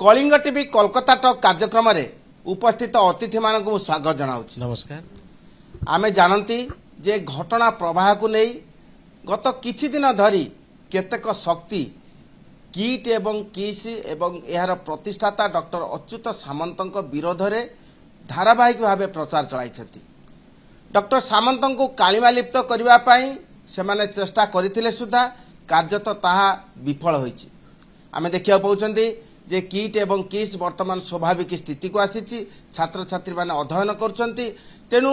Kalinga TV Kolkata talk कार्यक्रम रे उपस्थित अतिथि मानक स्वागत जनाऊँ। नमस्कार। आमे जानती जे घटना प्रवाह को नहीं गत किछि दिन धरी केतेक शक्ति किट एवं किस एवं यार प्रतिष्ठाता डॉक्टर अच्युत सामंत विरोध में धारावाहिक भाव प्रचार चलाई। डॉक्टर सामंत को कालिमा लिप्त करने से चेष्टा करथिले सुधा कार्यत ताहा विफल होईछि। आमे देखिया पाउछन्ती जे किट एवं किस वर्तमान स्वाभाविक स्थिति को आसीछि। छात्र छात्री माने अध्ययन करुछन्ती, तेणु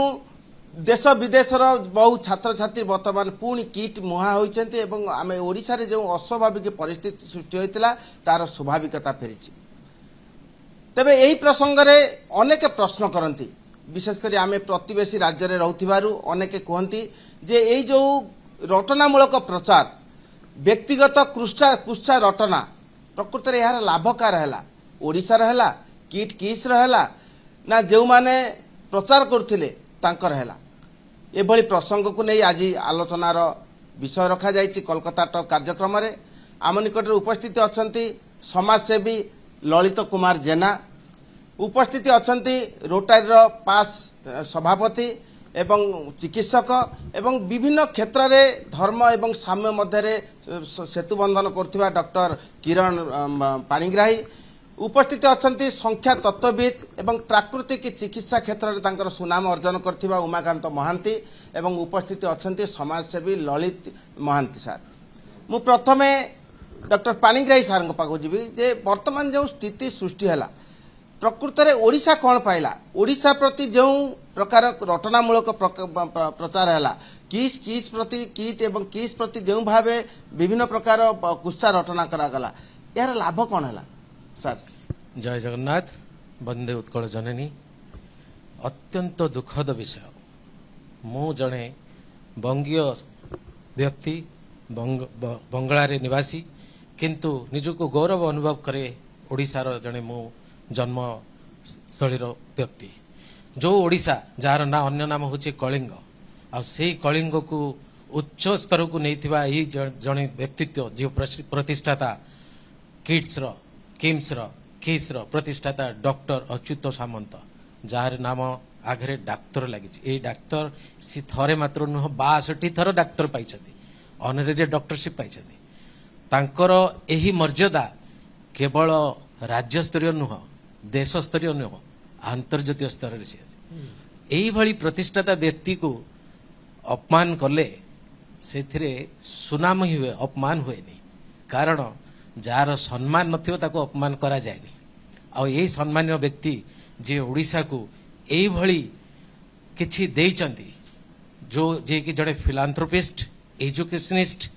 देश विदेशर बहु छात्र छात्री वर्तमान पुणी किट मुहा होइछन्ती एवं आमे ओडिशा रे जो अस्वाभाविक परिस्थिति सृष्टि होइतिला तार स्वाभाविकता फेरिछि। तबे एही प्रसंग रे अनेक प्रश्न करती, विशेषकर आमे प्रतिवेशी राज्य रे रहउथिबारु अनेक कहती जे एई जो रटनामूलक प्रचार व्यक्तिगत कुत्सा रटना प्रकृत में यार लाभकार है ओडिशार है किट किस रहा ना जो माने प्रचार करथिले तांकर है। एभली प्रसंग को नहीं आज आलोचनार विषय रखा जाइछि कोलकाता टॉक कार्यक्रम रे। आम निकट उपस्थित अछंती समाजसेवी ललित कुमार जेना, उपस्थित अछंती रोटारी पास सभापति एवं चिकित्सक एवं विभिन्न क्षेत्र में धर्म एवं साम्य मध्य सेतु बंधन करथिबा डॉक्टर किरण पाणिग्राही, उपस्थित अछंती संख्या तत्वविद एवं प्राकृतिक चिकित्सा क्षेत्र में तांकर सुनाम अर्जन करथिबा उमाकांत महांती एवं उपस्थित अछंती समाजसेवी ललित महांती सार। मु प्रथमे डॉक्टर पाणिग्राही सार को पाखु जीवी जे वर्तमान जो स्थिति सृष्टि है प्रकृत में ओडिशा कौन पाइला, ओडिशा प्रति जो प्रकार रटनामूलक प्रचार है किस किस प्रति किट एवं किस प्रति जो भाव विभिन्न प्रकार कुत्सा रटना करागला यार लाभ कौन है सर? जय जगन्नाथ। वंदे उत्कल जननी। अत्यंत दुखद विषय। मु जड़े बंगीय व्यक्ति बंगलारे निवासी, किंतु निजको गौरव अनुभव करे ओडिशार जड़े मु जन्मस्थलीर व्यक्ति। जो ओडिशा जार ना अन्य नाम होचे कलिंग, आ से कलिंग को उच्च स्तर को नैथिबा ई जने व्यक्तित्व जो प्रतिष्ठाता किट्स रो किम्स रो किस रो प्रतिष्ठाता डॉक्टर अच्युत सामंत, जार नाम आगे डाक्तर लगी। डाक्तर सी थरे मात्र नुह 62 थर डाक्तर पाई, ऑनरेरी डॉक्टरशिप पाई। तांकर एही मर्यादा केवल राज्य स्तरीय नुह, देश स्तरीय नुह, अंतर्जातीय स्तर से प्रतिष्ठाता व्यक्ति को अपमान कले से सुनाम ही हुए, अपमान हुए नहीं। कारण जार सम्मान नथिबो ताको अपमान करा जाएनी। आ यही सम्मान्य व्यक्ति जे ओडिशा को एई भली किछि देइचंती, जो जे कि जड़े फिलांथ्रोपिस्ट एजुकेशनिस्ट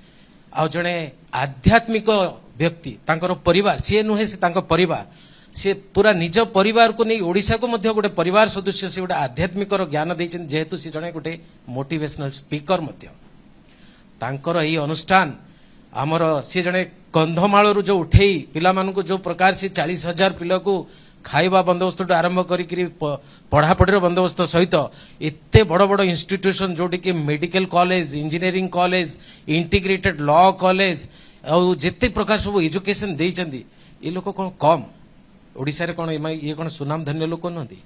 आ जड़े आध्यात्मिक व्यक्ति, तांकर परिवार सी नुहे से तांकर परिवार सी पूरा निज परिवार को नहीं ओडिशा को मध्य गोटे परिवार सदस्य से गोटे आध्यात्मिक ज्ञान देइछन, जेहेतु सी जड़े गोटे मोटिवेशनल स्पीकर मध्य। तांकर एही अनुष्ठान आमर सी जड़े कंधमाल जो उठे पिला मानू जो प्रकार से 40,000 पिला को खाइबा बंदोबस्त आरंभ करी पढ़ापढ़ी बंदोबस्त सहित एते बड़ बड़ इंस्टीट्यूशन जोटी कि medical college, engineering college, integrated law college और जिते प्रकार सब एजुकेशन देइचंदी, ये लोक कौन कम ओडिशा रे कौन ये कौन सुनाम धन्य लोक नहंती?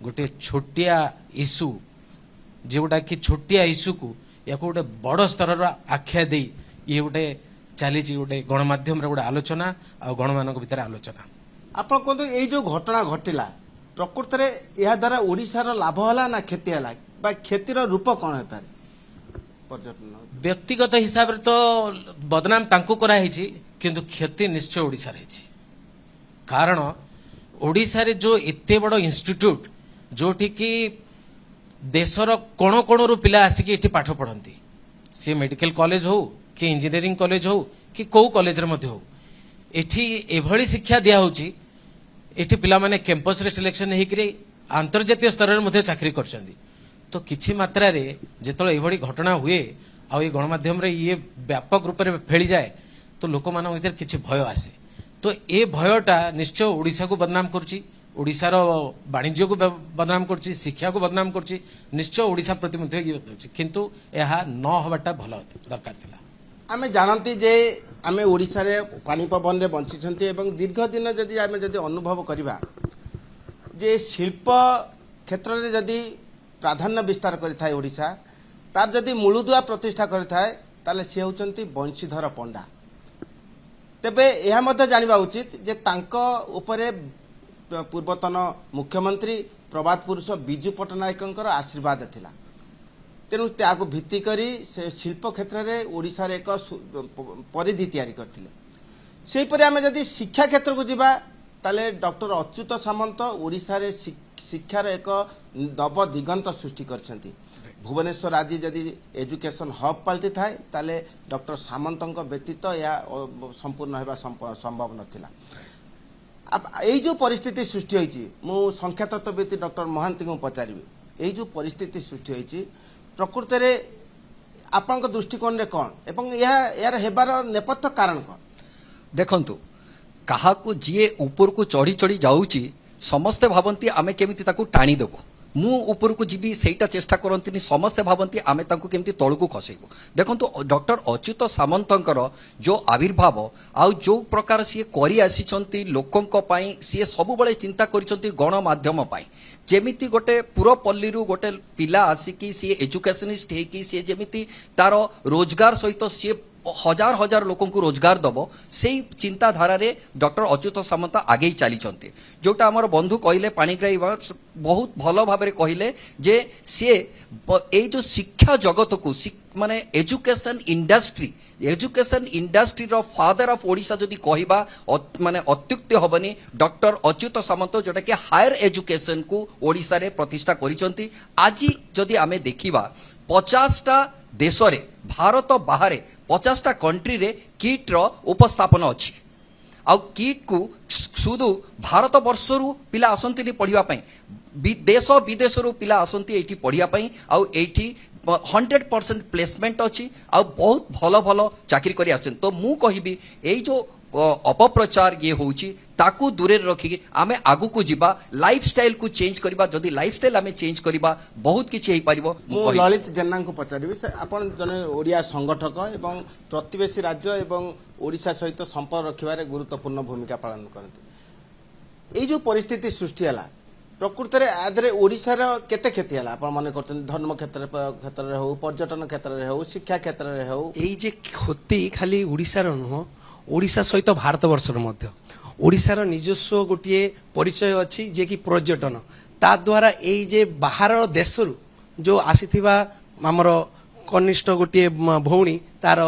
गोटे छोटिया इश्यू जोटा कि छोटिया इश्यू को या गोटे बड़ स्तर आख्या दे ये गोटे चली गोटे गणमाध्यम गोटे आलोचना आ गणमान भीतर आलोचना। आप कहते ये जो घटना घटिला प्रकृत में यह द्वारा ओडिशार लाभ है ना क्षति है, क्षतिर रूप कौन है पारे? पर्यटन व्यक्तिगत हिसाब से तो बदनाम तांको करा हिची, किंतु क्षति निश्चय ओडिशा रे हिची। कारण ओडिशा रे जो एते बड़ इंस्टीट्यूट जोठी कि देशर कोण कोण रु पिला आसिकी एठी पाठ पढ़ंती, सी मेडिकल कॉलेज हो कि इंजीनियरिंग कॉलेज हो कि कौ कॉलेज रे मध्य हो, एठी एभली शिक्षा दिया होची। एठी पिला माने कैंपस रे सिलेक्शन हेकरी अंतर्जातीय स्तर रे मध्य चाकरी करछंदी। तो किछि मात्रा रे जेतळे एभली घटना हुए आ ये गणमाध्यम रे ये व्यापक रूप में फैली जाए तो लोक मान भीतर किछि भय आसे। तो ये भयटा निश्चय ओडिशा को बदनाम करछि, ओडिशार वाणिज्य को बदनाम करछि, शिक्षा को बदनाम करछि, निश्चय ओडिशा प्रति मध्य ये किंतु यह न होबाटा भल दरकार थिला। आमे जानती जे आमे ओडिशा रे पानी पवन रे बंचिछंती एवं दीर्घ दिन जदि अनुभव करिबा जे शिल्प क्षेत्र रे जदि प्राधान्य विस्तार करिथाय ओडिशा तार जदि मूलदुआ प्रतिष्ठा करिथाय ताले से होचंती बंशीधर पंडा। तेबे यह मध्य जानिबा उचित जे तांको उपरे पूर्वतन मुख्यमंत्री प्रभात पुरुष बिजू पट्टनायकंकर आशीर्वाद थिला। तेणु त्यागु भित्ति करी से शिल्प क्षेत्र में ओडिशा रे एक परिधि तैयारी करथिले। सेहीपरि आमे जदि शिक्षा क्षेत्र को जिबा ताले डॉक्टर अच्युत सामंत ओडिशा रे शिक्षार एक नव दिगंत सृष्टि करछंती। भुवनेश्वर आज जदि एजुकेशन हब पलटि थाए ताले डॉक्टर सामंतंक व्यतीत या संपूर्ण हेबा संभव नथिला। अब एई जो परिस्थिति सृष्टि होईची मु संख्या तत्वविद डॉक्टर महांती को पचारिबी एई जो परिस्थिति सृष्टि होईची प्रकृत रे आपनक दृष्टिकोण रे कोन एवं यार हेबार नेपथ्य कारण कोन? देखंतु कहा को जीए ऊपर को चढ़ी चढ़ी जाऊची समस्ते भावंती आमे केमिति ताकू टाणी देबो मु ऊपर को जीवी सेटा चेष्टा करंतिनी समस्ते भावंती आमे ताकू केमिति तळकू खसेबो। देखंतु डॉक्टर अच्युत सामंतंकर जो आविर्भाव आउ जो प्रकार सी करी आसीचंती लोकंक पई सी सब बळे चिंता करिसंती गणमाध्यम पई जेमिति गोटे पुरपल्ली रु गोटे पिला आसिकी सी एजुकेशनिस्ट हे की सी जेमिति तार रोजगार सहित सी हजार हजार लोक को रोजगार दब से चिंताधारा रे डॉक्टर अच्युत सामंत आगे चली जोटा आमर बंधु कहले पाणिग्राही बहुत भल भाव कहले जे सी ए जो शिक्षा जगत को माने एजुकेशन इंडस्ट्री रो फादर ऑफ ओडिशा जदि कहबा माने अत्युक्ति हबनी डॉक्टर अच्युत सामंत जोटा कि हायर एजुकेशन को ओडिशा रे प्रतिष्ठा करिसंती। आज जदि आमे देखिबा 50टा देश रे भारत बाहर 50टा कंट्री रे किट रो उपस्थापन अछि आ किट को सुदु भारत वर्षरु पिला आसंती पढ़िबा पई देश विदेश रु पिला आसंती एठी पढ़िबा पई आ एठी 100% प्लेसमेंट अछि आ बहुत भल भल चाकरी करी आछन। तो मु कहिबी एई जो अपप्रचार ये होउची ताकू दूरे रखी आमे आगु को जीवा लाइफस्टाइल को चेंज करबा जदि लाइफस्टाइल आमे चेंज करबा बहुत किछि हेई परिबो। मु ललित जेन्ना को पचारिबी से आपण जने ओडिया संगठक एवं प्रतिवेशी राज्य एवं ओडिशा सहित संपर्क रखिबारे गुरुत्वपूर्ण भूमिका पालन करते। एई जो परिस्थिति सृष्टि हला प्रकृत रे आदरे ओडिशा रो केते क्षति हला आपण माने करछन धर्म क्षेत्र रे हो पर्यटन क्षेत्र रे हो शिक्षा क्षेत्र रे हो एई जे क्षति खाली ओडिशा रो न ओडिशा सहित भारत वर्षर मध्य ओडिशार निजस्व गोटे परिचय अच्छी जे कि पर्यटन ता द्वारा एई जे बाहर देशरू जो आसीथिबा हमर कनिष्ठ गोटे भौणी तार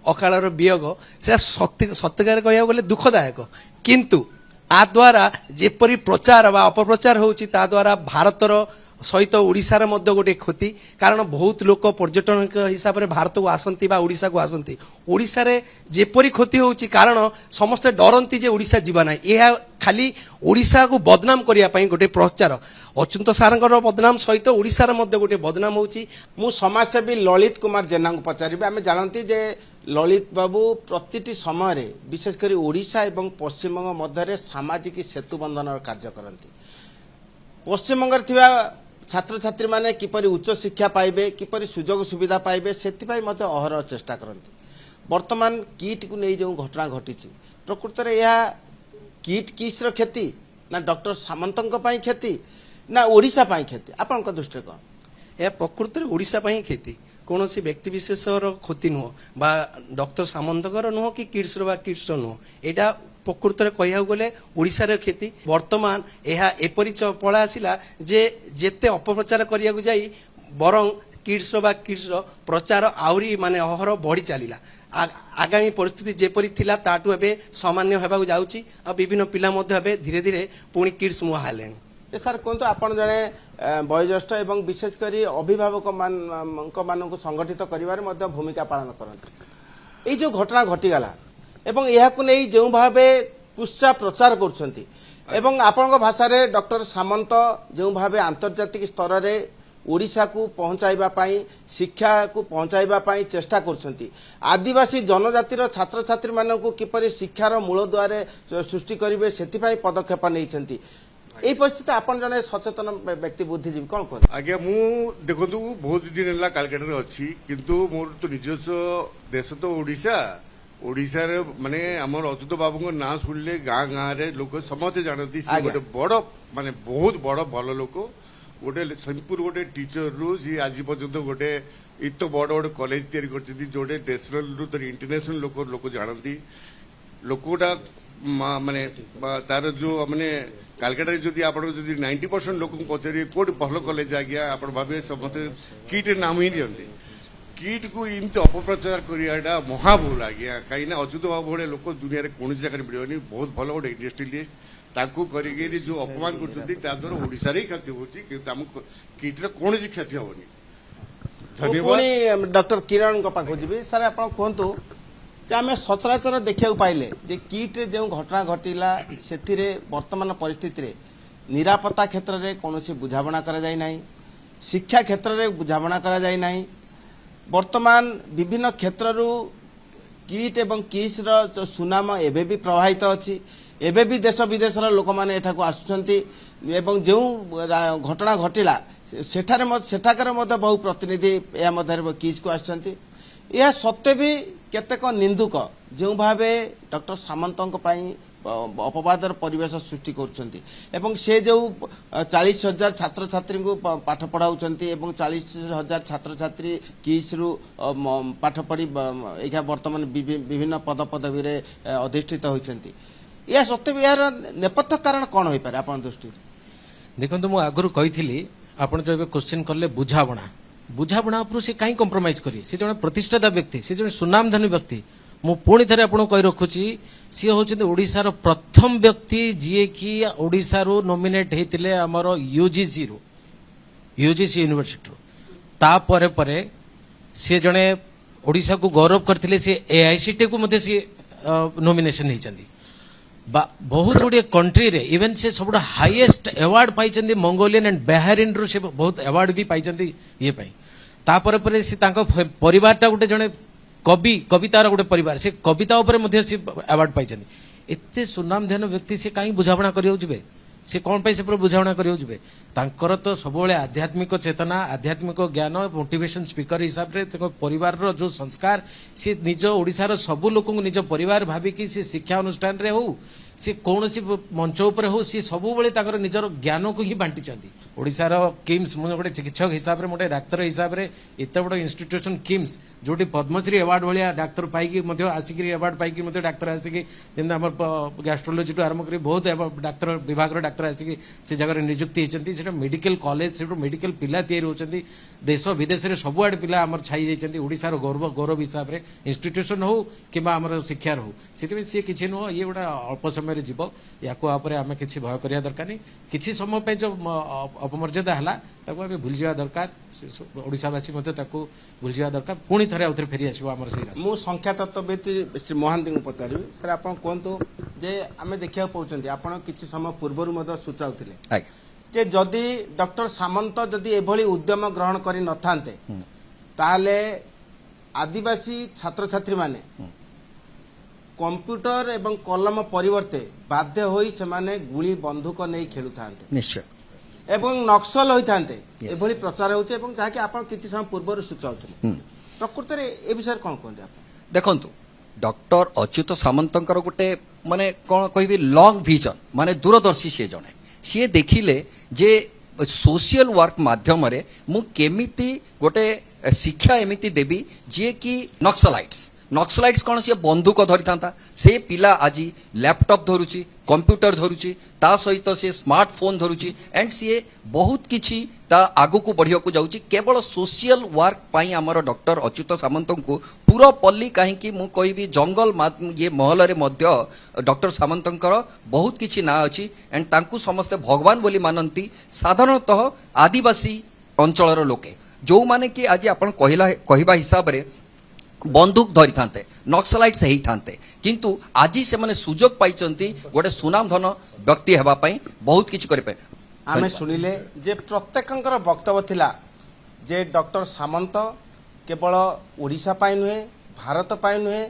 अकालर वियोग से सत्यकार कहया गले दुखदायक किंतु आ द्वारा जेपरी प्रचार बा अपप्रचार होउची ता द्वारा भारतर सहित ओडिशार मध्य गोटे क्षति कारण बहुत लोक पर्यटन हिसाब से भारत को आसंती बा ओडिशा को आसंती ओडिशा रे जेपरी क्षति होउची कारण समस्त डरंती जे ओडिशा जीवा ना यह खाली ओडिशा को बदनाम करिया पई गोटे प्रचार अच्युत सारंकर बदनाम सहित ओडिशार मध्य गोटे बदनाम होउची। मु समाजसेवी ललित कुमार जेना को पचारिबे आमे जानती जे ललित बाबू प्रतिटी समय रे विशेष करी ओडिशा एवं पश्चिम बंग मध्य रे सामाजिक सेतु बंधन कार्य करंती। पश्चिम बंग थिबा छात्र छात्री माने किपरि उच्च शिक्षा पाइबे किपरि सुजोग सुविधा पाइबे सेतिपाई मते अहर चेष्टा करंती। वर्तमान किट को नै जो घटना घटिछि प्रकृत रे यह किट किसर क्षति ना डॉक्टर सामंतंक पई क्षति ना ओडिशा पई क्षति आपनक दृष्टि कोन? यह प्रकृत रे ओडिशा पई क्षति कौन सी व्यक्ति विशेषर क्षति नुह बा डॉक्टर सामंतकर नुह कि किड्स रो बा किड्स रो नुह एटा प्रकृत में कह गले ओडिशार क्षति वर्तमान यह एपरी पड़ा आसला जे जेते अपप्रचार करिया जाई बरं किड्स बा किड्स प्रचार आउरी माने अहर बढ़ी चलला आगामी परिस्थिति जेपरी थिला ताटू एबे सामान्य हेबाकू जाउची आ विभिन्न पिला मध्ये एबे धीरे धीरे पुणी किड्स मुहा हेलेनी। ए सर कोंतो आपण जने वयोज्येष्ठ एवं विशेष करी अभिभावक मानक संगठित करिवार मध्ये भूमिका पालन करंती। एई जो घटना घटी गला एवं यहाकू नहीं जो भावे कुत्सा प्रचार करछंती एवं आपनक भाषा रे डॉक्टर सामंत जो भावे अंतर्जातिक स्तर रे ओडिशा को पहुंचाइबा पाई शिक्षा को पहुंचाइबा पाई चेष्टा करछंती आदिवासी जनजातिर छात्र छात्री मानक किपरि शिक्षार मूल द्वारे सृष्टि करिवे सेति पाई पदक्षेप नैछंती। এই পরিস্থিতি আপন জনে সচেতন ব্যক্তি বুদ্ধিজীবী কোন কুହନ୍ତି? ଆଜ୍ଞା ମୁଁ ଦେଖନ୍ତୁ ବହୁତ ଦିନ ହେଲା କାଲକାଟାରେ ଅଛି କିନ୍ତୁ ମୋର ତ ନିଜସ୍ୱ ଦେଶ ତ ଓଡ଼ିଶା ଓଡ଼ିଶାରେ ମାନେ ଆମର ଅଚ୍ୟୁତ ବାବୁଙ୍କ ନାଁ ଶୁଣିଲେ ଗାଁ ଗାଁରେ ଲୋକ ସମସ୍ତେ ଜାଣନ୍ତି ସେ ଆଜ୍ଞା। ଗୋଟେ ବଡ ମାନେ ବହୁତ ବଡ ଭଲ ଲୋକ ଗୋଟେ ସିମ୍ପୁଲ ଗୋଟେ ଟିଚରରୁ ସିଏ ଆଜି ପର୍ଯ୍ୟନ୍ତ ଗୋଟେ ଏତେ ବଡ ବଡ କଲେଜ ତିଆରି କରିଛନ୍ତି ଯୋଉଟେ ନ୍ୟାସନାଲରୁ ଇଣ୍ଟରନ୍ୟାସନାଲ ଲୋକ ଜାଣନ୍ତି ଲୋକଟା ମାନେ ତାର ଯୋଉ ମାନେ କାଲକାଟାରେ ଯଦି ଆପଣ ଯଦି 90% ଲୋକଙ୍କୁ ପଚାରିବେ କୋଉଠି ଭଲ କଲେଜ ଆଜ୍ଞା ଆପଣ ଭାବିବେ ସମସ୍ତେ କିଟ୍ ନାମ ହିଁ ନିଅନ୍ତି କିଟ୍କୁ ଏମିତି ଅପପ୍ରଚାର କରିବାଟା ମହାଭୁଲ ଆଜ୍ଞା କାହିଁକିନା ଅଚ୍ୟୁତ ବାବୁ ଭଳିଆ ଲୋକ ଦୁନିଆରେ କୌଣସି ଜାଗାରେ ମିଳିବନି ବହୁତ ଭଲ ଗୋଟେ ଇଣ୍ଡଷ୍ଟ୍ରିଆଲିଷ୍ଟ ତାଙ୍କୁ କରିକି ଯୋଉ ଅପମାନ କରୁଛନ୍ତି ତା ଦ୍ୱାରା ଓଡ଼ିଶାରେ ହିଁ କ୍ଷତି ହଉଛି କିନ୍ତୁ ଆମ କିଟ୍ର କୌଣସି କ୍ଷତି ହବନି ଧନ୍ୟବାଦ ପୁଣି ଡକ୍ଟର କିରଣଙ୍କ ପାଖକୁ ଯିବି ସାର୍ ଆପଣ କୁହନ୍ତୁ ଯେ ଆମେ ସଚରାଚର ଦେଖିବାକୁ ପାଇଲେ ଯେ କିଟ୍ରେ ଯେଉଁ ଘଟଣା ଘଟିଲା ସେଥିରେ ବର୍ତ୍ତମାନ ପରିସ୍ଥିତିରେ ନିରାପତ୍ତା କ୍ଷେତ୍ରରେ କୌଣସି ବୁଝାମଣା କରାଯାଇ ନାହିଁ ଶିକ୍ଷା କ୍ଷେତ୍ରରେ ବୁଝାମଣା କରାଯାଇ ନାହିଁ ବର୍ତ୍ତମାନ ବିଭିନ୍ନ କ୍ଷେତ୍ରରୁ କିଟ୍ ଏବଂ କିସ୍ର ଯେଉଁ ସୁନାମ ଏବେ ବି ପ୍ରବାହିତ ଅଛି ଏବେ ବି ଦେଶ ବିଦେଶର ଲୋକମାନେ ଏଠାକୁ ଆସୁଛନ୍ତି ଏବଂ ଯେଉଁ ଘଟଣା ଘଟିଲା ସେଠାକାର ମଧ୍ୟ ବହୁ ପ୍ରତିନିଧି ଏହା ମଧ୍ୟରେ କିସ୍କୁ ଆସିଛନ୍ତି ଏହା ସତ୍ତ୍ୱେ ବି କେତେକ ନିନ୍ଦୁକ ଯେଉଁ ଭାବେ ଡକ୍ଟର ସାମନ୍ତଙ୍କ ପାଇଁ ଅପବାଦର ପରିବେଶ ସୃଷ୍ଟି କରୁଛନ୍ତି ଏବଂ ସେ ଯେଉଁ 40,000 ଛାତ୍ରଛାତ୍ରୀଙ୍କୁ ପାଠ ପଢ଼ାଉଛନ୍ତି ଏବଂ 40,000 ଛାତ୍ରଛାତ୍ରୀ କିସ୍ରୁ ପାଠ ପଢ଼ି ଏଇଟା ବର୍ତ୍ତମାନ ବିଭିନ୍ନ ପଦପଦବୀରେ ଅଧିଷ୍ଠିତ ହୋଇଛନ୍ତି ଏହା ସତ୍ତ୍ୱେ ବି ଏହାର ନେପଥ୍ୟ କାରଣ କ'ଣ ହୋଇପାରେ ଆପଣ ଦୃଷ୍ଟିରୁ? ଦେଖନ୍ତୁ ମୁଁ ଆଗରୁ କହିଥିଲି ଆପଣ ଯେଉଁ ଏବେ କ୍ୱେଶ୍ଚିନ୍ କଲେ ବୁଝାବଣା ଉପରୁ ସେ କାହିଁ କମ୍ପ୍ରମାଇଜ କରିବେ ସେ ଜଣେ ପ୍ରତିଷ୍ଠାତା ବ୍ୟକ୍ତି ସେ ଜଣେ ସୁନାମଧନ୍ୟ ବ୍ୟକ୍ତି ମୁଁ ପୁଣି ଥରେ ଆପଣଙ୍କୁ କହି ରଖୁଛି ସିଏ ହେଉଛନ୍ତି ଓଡ଼ିଶାର ପ୍ରଥମ ବ୍ୟକ୍ତି ଯିଏକି ଓଡ଼ିଶାରୁ ନୋମିନେଟ୍ ହେଇଥିଲେ ଆମର ୟୁଜିସି ୟୁନିଭର୍ସିଟିରୁ ତାପରେ ପରେ ସିଏ ଜଣେ ଓଡ଼ିଶାକୁ ଗୌରବ କରିଥିଲେ ସିଏ AICTକୁ ମଧ୍ୟ ସିଏ ନୋମିନେସନ୍ ହେଇଛନ୍ତି बहुत गुड़िए कंट्री रे इवन से सब highest award pi Mongolian and Bahrain रु से बहुत अवार्ड भी पाई ये तापर पर से परिवारटा गोटे जड़े कवितार गोटे परिवार से कविता उपर से अवार्ड पाई एते सुनामधन्य व्यक्ति से कहीं बुझाणा कर से कौन पे से बुझाणा कर तो सब आध्यात्मिक चेतना आध्यात्मिक ज्ञान मोटिवेशन स्पीकर हिसाब से परिवार रो जो संस्कार सी निज ओडिशार सब लोक निज परिवार भाविकी सी शिक्षा अनुष्ठान रे हो सी कौन सी मंच उपर हो सी सब निजर ज्ञान को ही बांटी ओडिशार किम्स मुझे गोटे चिकित्सक हिसाब से गोटे डाक्तर हिसाब से एत बड़ इंस्टीट्यूशन किम्स जोटी पद्मश्री अवार्ड भाया डाक्तर पाई आसिक अवार्ड पाई डाक्तर आसिक जमी गैस्ट्रोलोजी आरंभ कर बहुत डाक्तर विभाग डाक्तर आसिक से जगह नियुक्ति होती मेडिकल कॉलेज से मेडिकल पिला तैयारी होती देश विदेश में सबुआड़े पिला आम छाई जाती ओडिशार गौरव हिसाब से इंस्टीट्यूशन हो कि शिक्षार हो सी किसी नुह ये गोटे अल्प समय जीव या आम कि भय करा दरकार नहीं किसी समय जो अपमर्यादा है आम भूल जावा दरकार ओडिशावासी भूल जावा दरकार पुणी थे आउे फेरी आसो आम से मु संख्या तत्वविद श्री महांती को पचारि सर आप कहतु जे आम देखा पाँच आप किसी समय पूर्व सूचाऊले जे जदि डॉक्टर सामंत जदि एभली उद्यम ग्रहण करि नथांते ताले आदिवासी छात्र छात्री माने कंप्यूटर एवं कलम परिवर्ते बाध्य होई से माने गुली बंदूक नहीं खेलु थांते निश्चय एवं नक्सल होई थांते एभली प्रचार होचे एवं जाके आपण किछि समय पूर्व सूचाउथले प्रकृत रे ए विषय कोन कोन आप देखंतु डॉक्टर अच्युत सामंतंकर गोटे माने कोन कहबी लॉन्ग विजन माने दूरदर्शी से जणे सी देखिले जे सोशल वर्क माध्यम रे मु केमिति गोटे शिक्षा एमिति देबी जे कि नक्सलाइट्स कौन सी बंदूक धरी था से पिला आज लैपटॉप धरुची कंप्यूटर धरुची ता सहित से स्मार्टफोन धरुची एंड सी बहुत किछि ता आगु को बढ़िया को जाउची केवल सोशल वर्क पाई हमर डॉक्टर अच्युत सामंत को पूरा पल्ली कहीं कि मु कहबी जंगल ये महल रे मध्य डॉक्टर सामंतंकर बहुत किछि ना अछि एंड तांकु समस्त भगवान बोली मानंती साधारणतः आदिवासी अंचलर लोके जो माने कि आज आपण कहवा हिसाब रे बंदूक धरी था नक्सलाइट से ही था किंतु आज से माने सुजोग पाई गोटे सुनाम धन व्यक्ति हेबाई बहुत किछि करि पाए आमे सुनिले जे प्रत्येकंकर वक्तव्य थिला जे डॉक्टर सामंत केवल ओडिशा पाई नुहे भारत पाई नुहे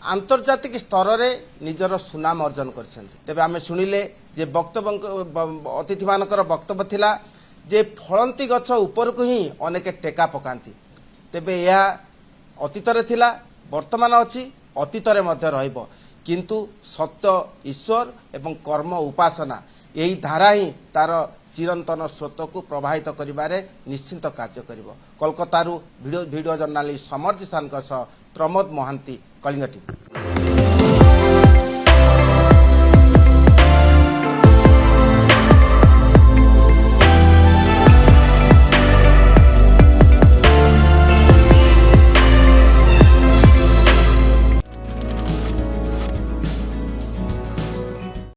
आंतर्जातिक स्तर रे निजर सुनाम अर्जन करछन्ते तेबे आमे सुनिले ଯେ ଅତିଥିମାନଙ୍କର ବକ୍ତବ୍ୟ ଥିଲା ଯେ ଫଳନ୍ତି ଗଛ ଉପରକୁ ହିଁ ଅନେକ ଟେକା ପକାନ୍ତି। ତେବେ ଏହା ଅତୀତରେ ଥିଲା, ବର୍ତ୍ତମାନ ଅଛି, ଅତୀତରେ ମଧ୍ୟ ରହିବ। କିନ୍ତୁ ସତ୍ୟ ଈଶ୍ୱର ଏବଂ କର୍ମ ଉପାସନା ଏହି ଧାରା ହିଁ ତାର ଚିରନ୍ତନ ସ୍ରୋତକୁ ପ୍ରବାହିତ କରିବାରେ ନିଶ୍ଚିନ୍ତ କାର୍ଯ୍ୟ କରିବ। କୋଲକାତାରୁ ଭିଡ଼ିଓ ଜର୍ଣ୍ଣାଲିଷ୍ଟ ସମର ଜିସାନଙ୍କ ସହ ପ୍ରମୋଦ ମହାନ୍ତି, କଳିଙ୍ଗ ଟିଭି।